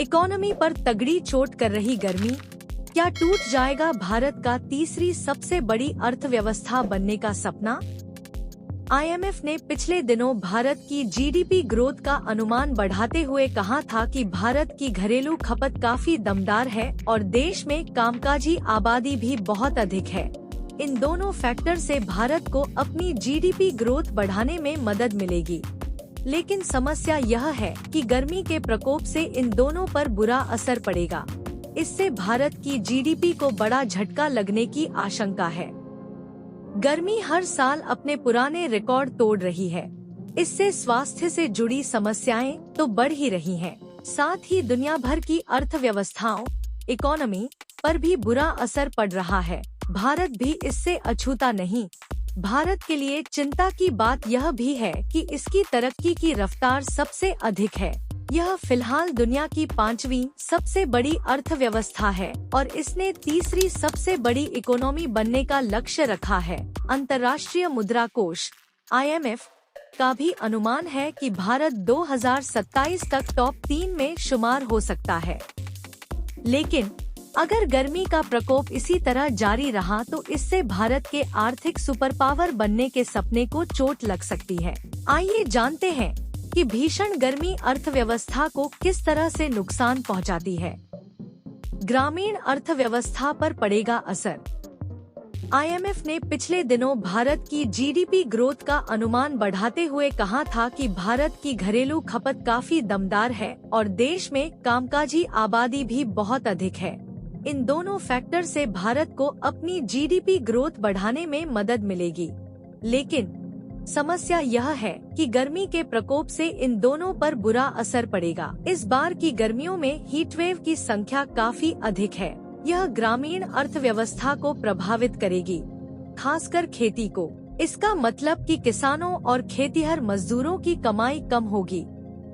Economy पर तगड़ी चोट कर रही गर्मी, क्या टूट जाएगा भारत का तीसरी सबसे बड़ी अर्थव्यवस्था बनने का सपना? आईएमएफ ने पिछले दिनों भारत की जीडीपी ग्रोथ का अनुमान बढ़ाते हुए कहा था कि भारत की घरेलू खपत काफी दमदार है और देश में कामकाजी आबादी भी बहुत अधिक है। इन दोनों फैक्टर से भारत को अपनी जीडीपी ग्रोथ बढ़ाने में मदद मिलेगी। लेकिन समस्या यह है कि गर्मी के प्रकोप से इन दोनों पर बुरा असर पड़ेगा। इससे भारत की जीडीपी को बड़ा झटका लगने की आशंका है। गर्मी हर साल अपने पुराने रिकॉर्ड तोड़ रही है। इससे स्वास्थ्य से जुड़ी समस्याएं तो बढ़ ही रही हैं, साथ ही दुनिया भर की अर्थव्यवस्थाओं, इकोनॉमी पर भी बुरा असर पड़ रहा है। भारत भी इससे अछूता नहीं। भारत के लिए चिंता की बात यह भी है कि इसकी तरक्की की रफ्तार सबसे अधिक है। यह फिलहाल दुनिया की 5वीं सबसे बड़ी अर्थव्यवस्था है और इसने तीसरी सबसे बड़ी इकोनॉमी बनने का लक्ष्य रखा है। अंतर्राष्ट्रीय मुद्रा कोष (IMF) का भी अनुमान है कि भारत 2027 तक टॉप 3 में शुमार हो सकता है। लेकिन अगर गर्मी का प्रकोप इसी तरह जारी रहा तो इससे भारत के आर्थिक सुपर पावर बनने के सपने को चोट लग सकती है। आइए जानते हैं कि भीषण गर्मी अर्थव्यवस्था को किस तरह से नुकसान पहुंचाती है। ग्रामीण अर्थव्यवस्था पर पड़ेगा असर। आईएमएफ ने पिछले दिनों भारत की जीडीपी ग्रोथ का अनुमान बढ़ाते हुए कहा था कि भारत की घरेलू खपत काफी दमदार है और देश में कामकाजी आबादी भी बहुत अधिक है। इन दोनों फैक्टर से भारत को अपनी जीडीपी ग्रोथ बढ़ाने में मदद मिलेगी। लेकिन समस्या यह है कि गर्मी के प्रकोप से इन दोनों पर बुरा असर पड़ेगा। इस बार की गर्मियों में हीट वेव की संख्या काफी अधिक है। यह ग्रामीण अर्थव्यवस्था को प्रभावित करेगी, खासकर खेती को। इसका मतलब कि किसानों और खेतीहर मजदूरों की कमाई कम होगी।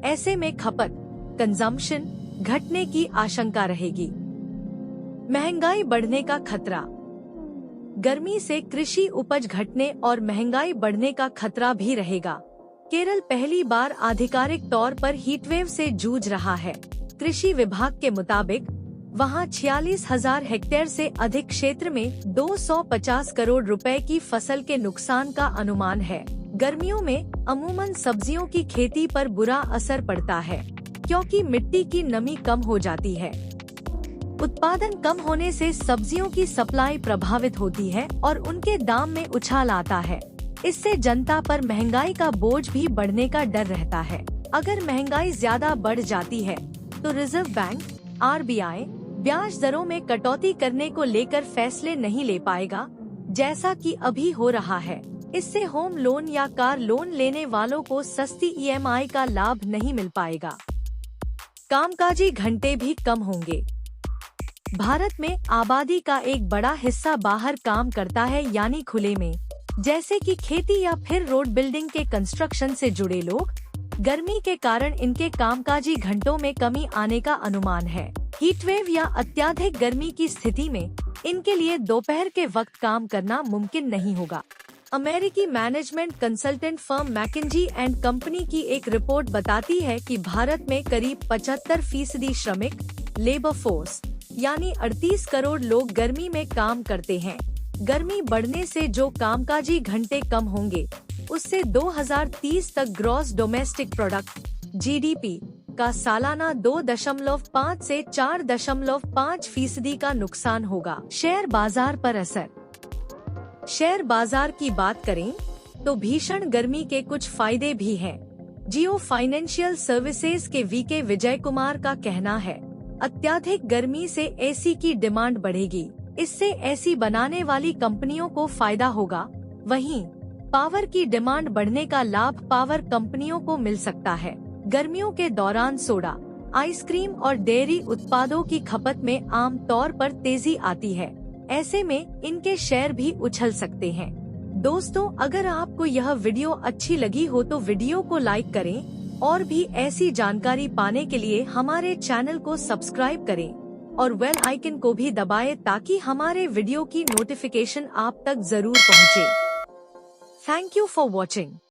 ऐसे में खपत, कंजम्पशन घटने की आशंका रहेगी। महंगाई बढ़ने का खतरा। गर्मी से कृषि उपज घटने और महंगाई बढ़ने का खतरा भी रहेगा। केरल पहली बार आधिकारिक तौर पर हीटवेव से जूझ रहा है। कृषि विभाग के मुताबिक वहां 46,000 हेक्टेयर से अधिक क्षेत्र में 250 करोड़ रुपए की फसल के नुकसान का अनुमान है। गर्मियों में अमूमन सब्जियों की खेती पर बुरा असर पड़ता है, क्योंकि मिट्टी की नमी कम हो जाती है। उत्पादन कम होने से सब्जियों की सप्लाई प्रभावित होती है और उनके दाम में उछाल आता है। इससे जनता पर महंगाई का बोझ भी बढ़ने का डर रहता है। अगर महंगाई ज्यादा बढ़ जाती है तो रिजर्व बैंक (RBI) ब्याज दरों में कटौती करने को लेकर फैसले नहीं ले पाएगा, जैसा कि अभी हो रहा है। इससे होम लोन या कार लोन लेने वालों को सस्ती EMI का लाभ नहीं मिल पाएगा। कामकाजी घंटे भी कम होंगे। भारत में आबादी का एक बड़ा हिस्सा बाहर काम करता है, यानी खुले में, जैसे कि खेती या फिर रोड बिल्डिंग के कंस्ट्रक्शन से जुड़े लोग। गर्मी के कारण इनके कामकाजी घंटों में कमी आने का अनुमान है। हीटवेव या अत्यधिक गर्मी की स्थिति में इनके लिए दोपहर के वक्त काम करना मुमकिन नहीं होगा। अमेरिकी management consultant firm McKenzie and company की एक रिपोर्ट बताती है कि भारत में करीब 75% श्रमिक लेबर फोर्स यानी 38 करोड़ लोग गर्मी में काम करते हैं। गर्मी बढ़ने से जो कामकाजी घंटे कम होंगे, उससे 2030 तक ग्रॉस डोमेस्टिक प्रोडक्ट (GDP) का सालाना 2.5 से 4.5% का नुकसान होगा। शेयर बाजार पर असर। शेयर बाजार की बात करें तो भीषण गर्मी के कुछ फायदे भी हैं। जियो फाइनेंशियल सर्विसेज के VK विजय कुमार का कहना है, अत्यधिक गर्मी से एसी की डिमांड बढ़ेगी। इससे एसी बनाने वाली कंपनियों को फायदा होगा। वहीं पावर की डिमांड बढ़ने का लाभ पावर कंपनियों को मिल सकता है। गर्मियों के दौरान सोडा, आइसक्रीम और डेयरी उत्पादों की खपत में आम तौर पर तेजी आती है। ऐसे में इनके शेयर भी उछल सकते हैं। दोस्तों, अगर आपको यह वीडियो अच्छी लगी हो तो वीडियो को लाइक करें और भी ऐसी जानकारी पाने के लिए हमारे चैनल को सब्सक्राइब करें और बेल आइकन को भी दबाएं ताकि हमारे वीडियो की नोटिफिकेशन आप तक जरूर पहुंचे। Thank you for watching.